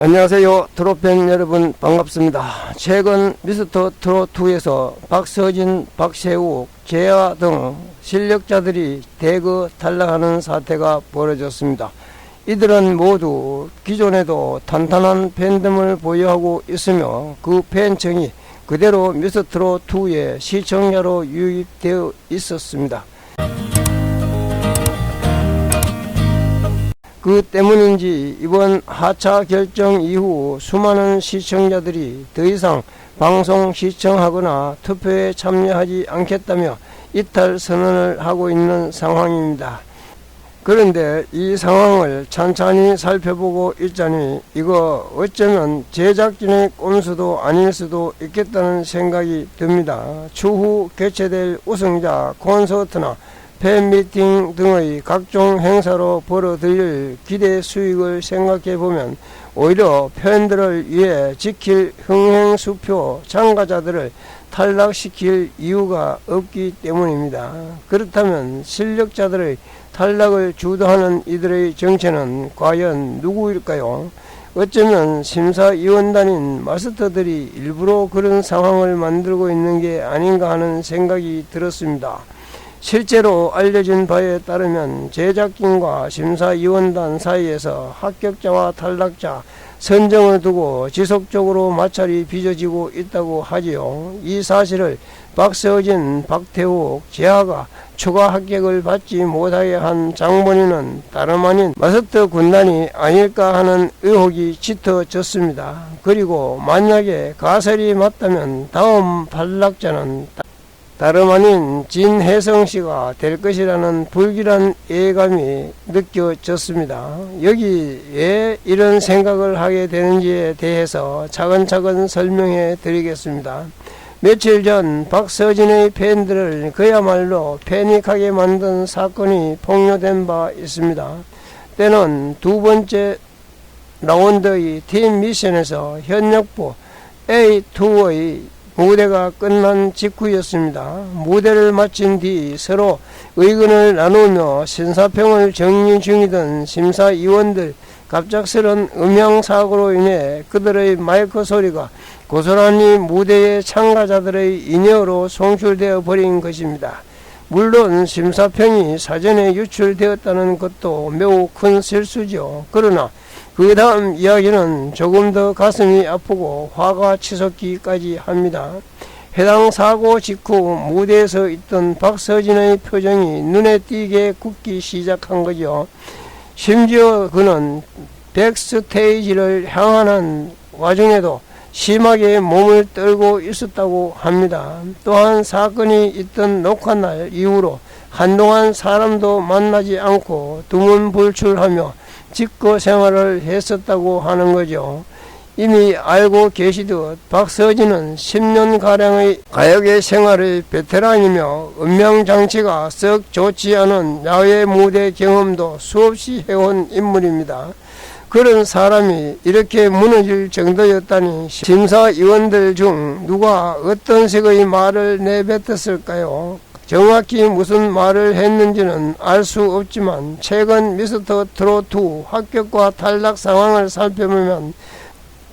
안녕하세요. 트롯팬 여러분 반갑습니다. 최근 미스터 트롯2에서 박서진, 박세욱, 재하 등 실력자들이 대거 탈락하는 사태가 벌어졌습니다. 이들은 모두 기존에도 탄탄한 팬덤을 보유하고 있으며 그 팬층이 그대로 미스터 트롯2의 시청자로 유입되어 있었습니다. 그 때문인지 이번 하차 결정 이후 수많은 시청자들이 더 이상 방송 시청하거나 투표에 참여하지 않겠다며 이탈 선언을 하고 있는 상황입니다. 그런데 이 상황을 찬찬히 살펴보고 있자니 이거 어쩌면 제작진의 꼼수도 아닐 수도 있겠다는 생각이 듭니다. 추후 개최될 우승자 콘서트나 팬미팅 등의 각종 행사로 벌어들일 기대 수익을 생각해보면 오히려 팬들을 위해 지킬 흥행수표 참가자들을 탈락시킬 이유가 없기 때문입니다. 그렇다면 실력자들의 탈락을 주도하는 이들의 정체는 과연 누구일까요? 어쩌면 심사위원단인 마스터들이 일부러 그런 상황을 만들고 있는 게 아닌가 하는 생각이 들었습니다. 실제로 알려진 바에 따르면 제작진과 심사위원단 사이에서 합격자와 탈락자 선정을 두고 지속적으로 마찰이 빚어지고 있다고 하지요. 이 사실을 박서진, 박태욱, 재하가 추가 합격을 받지 못하게 한 장본인은 다름 아닌 마스터 군단이 아닐까 하는 의혹이 짙어졌습니다. 그리고 만약에 가설이 맞다면 다음 탈락자는 다름 아닌 진혜성씨가 될 것이라는 불길한 예감이 느껴졌습니다. 여기 왜 이런 생각을 하게 되는지에 대해서 차근차근 설명해 드리겠습니다. 며칠 전 박서진의 팬들을 그야말로 패닉하게 만든 사건이 폭로된 바 있습니다. 때는 두 번째 라운드의 팀 미션에서 현역부 A2의 무대가 끝난 직후였습니다. 무대를 마친 뒤 서로 의견을 나누며 심사평을 정리 중이던 심사위원들 갑작스런 음향사고로 인해 그들의 마이크 소리가 고스란히 무대의 참가자들의 인여로 송출되어 버린 것입니다. 물론 심사평이 사전에 유출되었다는 것도 매우 큰 실수죠. 그러나 그 다음 이야기는 조금 더 가슴이 아프고 화가 치솟기까지 합니다. 해당 사고 직후 무대에서 있던 박서진의 표정이 눈에 띄게 굳기 시작한 거죠. 심지어 그는 백스테이지를 향하는 와중에도 심하게 몸을 떨고 있었다고 합니다. 또한 사건이 있던 녹화날 이후로 한동안 사람도 만나지 않고 두문불출하며 직거 생활을 했었다고 하는 거죠. 이미 알고 계시듯 박서진은 10년가량의 가요계 생활의 베테랑이며 음향장치가 썩 좋지 않은 야외 무대 경험도 수없이 해온 인물입니다. 그런 사람이 이렇게 무너질 정도였다니 심사위원들 중 누가 어떤 식의 말을 내뱉었을까요? 정확히 무슨 말을 했는지는 알 수 없지만 최근 미스터 트롯2 합격과 탈락 상황을 살펴보면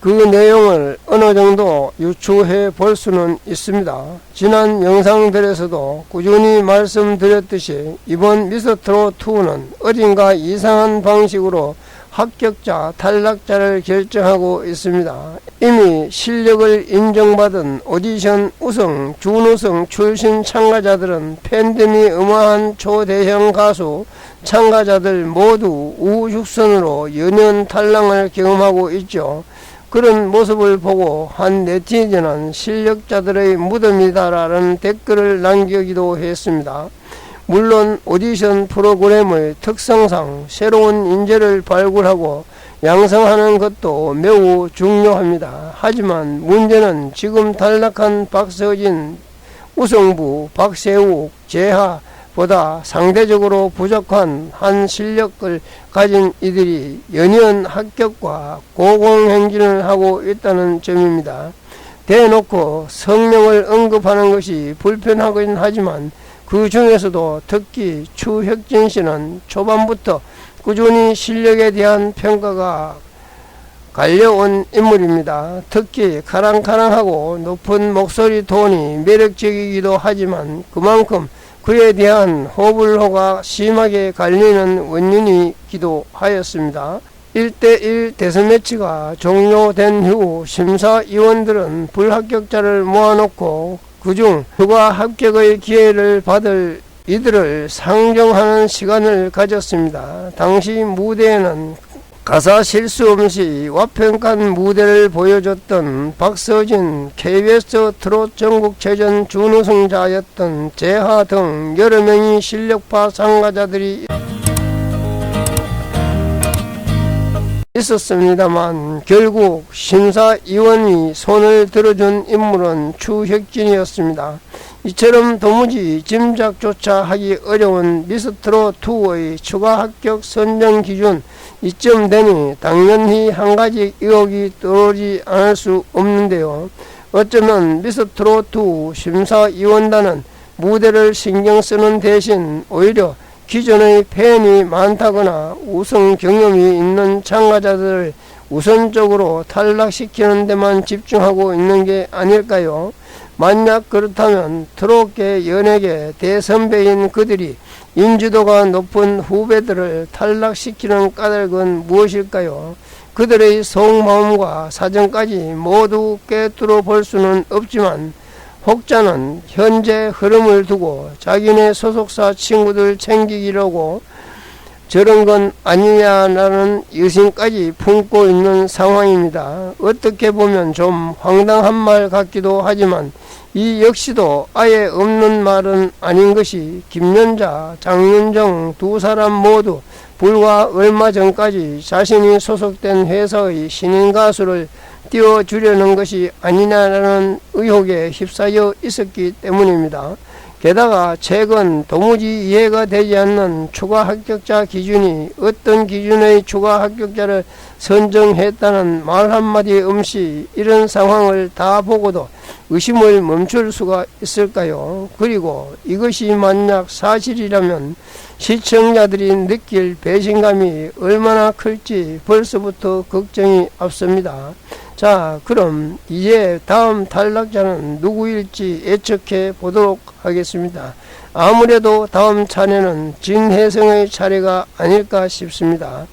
그 내용을 어느 정도 유추해 볼 수는 있습니다. 지난 영상들에서도 꾸준히 말씀드렸듯이 이번 미스터 트롯2는 어딘가 이상한 방식으로 합격자, 탈락자를 결정하고 있습니다. 이미 실력을 인정받은 오디션 우승, 준우승 출신 참가자들은 팬덤이 어마한 초대형 가수 참가자들 모두 우후죽순으로 연연 탈락을 경험하고 있죠. 그런 모습을 보고 한 네티즌은 실력자들의 무덤이다라는 댓글을 남기기도 했습니다. 물론 오디션 프로그램의 특성상 새로운 인재를 발굴하고 양성하는 것도 매우 중요합니다. 하지만 문제는 지금 탈락한 박서진, 우승부, 박세욱, 재하보다 상대적으로 부족한 한 실력을 가진 이들이 연이은 합격과 고공행진을 하고 있다는 점입니다. 대놓고 성명을 언급하는 것이 불편하긴 하지만 그 중에서도 특히 추혁진 씨는 초반부터 꾸준히 실력에 대한 평가가 갈려온 인물입니다. 특히 카랑카랑하고 높은 목소리 톤이 매력적이기도 하지만 그만큼 그에 대한 호불호가 심하게 갈리는 원인이기도 하였습니다. 1대1 데스매치가 종료된 후 심사위원들은 불합격자를 모아놓고 그중 추가 합격의 기회를 받을 이들을 상정하는 시간을 가졌습니다. 당시 무대에는 가사 실수 없이 완벽한 무대를 보여줬던 박서진, KBS 트롯 전국체전 준우승자였던 재하 등 여러 명의 실력파 참가자들이 있었습니다만 결국 심사위원이 손을 들어준 인물은 추혁진이었습니다. 이처럼 도무지 짐작조차 하기 어려운 미스트롯2의 추가 합격 선정 기준 이쯤 되니 당연히 한 가지 의혹이 떠오르지 않을 수 없는데요. 어쩌면 미스트롯2 심사위원단은 무대를 신경 쓰는 대신 오히려 기존의 팬이 많다거나 우승 경험이 있는 참가자들을 우선적으로 탈락시키는 데만 집중하고 있는 게 아닐까요? 만약 그렇다면 트롯계 연예계 대선배인 그들이 인지도가 높은 후배들을 탈락시키는 까닭은 무엇일까요? 그들의 속마음과 사정까지 모두 꿰뚫어 볼 수는 없지만 혹자는 현재 흐름을 두고 자기네 소속사 친구들 챙기기라고 저런 건 아니냐라는 의심까지 품고 있는 상황입니다. 어떻게 보면 좀 황당한 말 같기도 하지만 이 역시도 아예 없는 말은 아닌 것이 김연자, 장윤정 두 사람 모두 불과 얼마 전까지 자신이 소속된 회사의 신인 가수를 띄워주려는 것이 아니냐라는 의혹에 휩싸여 있었기 때문입니다. 게다가 최근 도무지 이해가 되지 않는 추가 합격자 기준이 어떤 기준의 추가 합격자를 선정했다는 말 한마디 없이 이런 상황을 다 보고도 의심을 멈출 수가 있을까요? 그리고 이것이 만약 사실이라면 시청자들이 느낄 배신감이 얼마나 클지 벌써부터 걱정이 앞섭니다. 자, 그럼 이제 다음 탈락자는 누구일지 예측해 보도록 하겠습니다. 아무래도 다음 차례는 진혜성의 차례가 아닐까 싶습니다.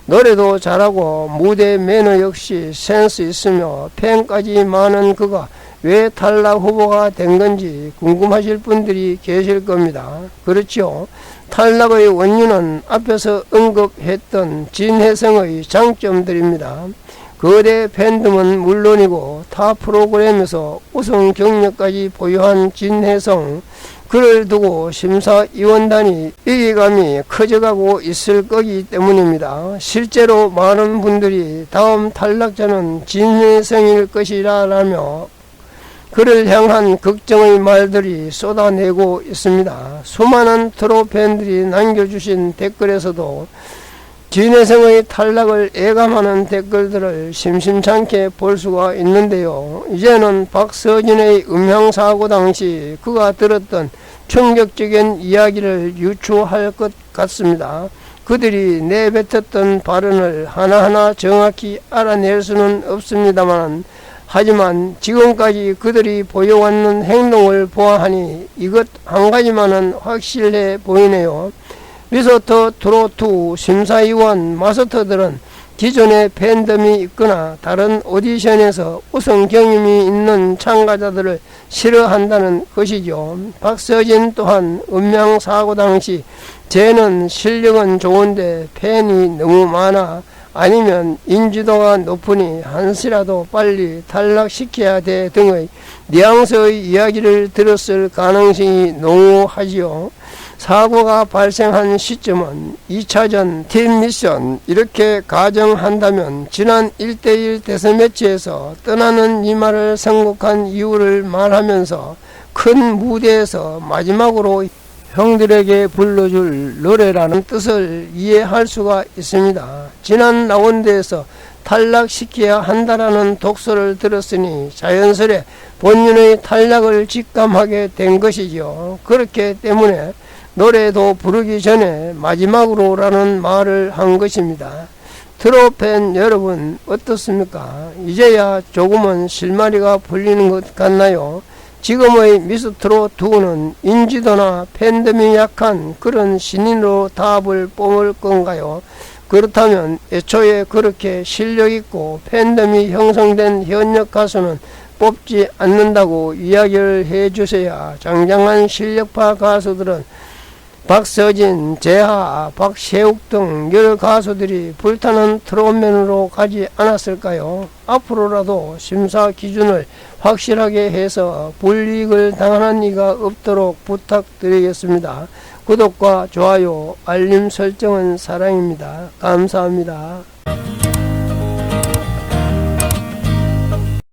노래도 잘하고 무대 매너 역시 센스 있으며 팬까지 많은 그가 왜 탈락 후보가 된 건지 궁금하실 분들이 계실 겁니다. 그렇죠. 탈락의 원인은 앞에서 언급했던 진혜성의 장점들입니다. 거대 팬덤은 물론이고 타 프로그램에서 우승 경력까지 보유한 진혜성, 그를 두고 심사위원단이 위기감이 커져가고 있을 거기 때문입니다. 실제로 많은 분들이 다음 탈락자는 진혜성일 것이라며 그를 향한 걱정의 말들이 쏟아내고 있습니다. 수많은 트롯 팬들이 남겨주신 댓글에서도 진혜성의 탈락을 예감하는 댓글들을 심심찮게 볼 수가 있는데요. 이제는 박서진의 음향사고 당시 그가 들었던 충격적인 이야기를 유추할 것 같습니다. 그들이 내뱉었던 발언을 하나하나 정확히 알아낼 수는 없습니다만 하지만 지금까지 그들이 보여왔는 행동을 보아하니 이것 한 가지만은 확실해 보이네요. 미스터 트롯2 심사위원 마스터들은 기존의 팬덤이 있거나 다른 오디션에서 우승 경험이 있는 참가자들을 싫어한다는 것이죠. 박서진 또한 음향사고 당시 쟤는 실력은 좋은데 팬이 너무 많아, 아니면 인지도가 높으니 한시라도 빨리 탈락시켜야 돼 등의 뉘앙스의 이야기를 들었을 가능성이 농후하지요. 사고가 발생한 시점은 2차전 팀 미션 이렇게 가정한다면 지난 1대1 데스매치에서 떠나는 이 말을 선곡한 이유를 말하면서 큰 무대에서 마지막으로 형들에게 불러줄 노래라는 뜻을 이해할 수가 있습니다. 지난 라운드에서 탈락시켜야 한다라는 독서를 들었으니 자연스레 본인의 탈락을 직감하게 된 것이죠. 그렇기 때문에 노래도 부르기 전에 마지막으로 라는 말을 한 것입니다. 트로팬 여러분 어떻습니까? 이제야 조금은 실마리가 풀리는 것 같나요? 지금의 미스트롯2는 인지도나 팬덤이 약한 그런 신인으로 답을 뽑을 건가요? 그렇다면 애초에 그렇게 실력있고 팬덤이 형성된 현역 가수는 뽑지 않는다고 이야기를 해주셔야 장장한 실력파 가수들은 박서진, 재하, 박세욱 등 여러 가수들이 불타는 트롯맨으로 가지 않았을까요? 앞으로라도 심사 기준을 확실하게 해서 불이익을 당하는 이가 없도록 부탁드리겠습니다. 구독과 좋아요, 알림 설정은 사랑입니다. 감사합니다.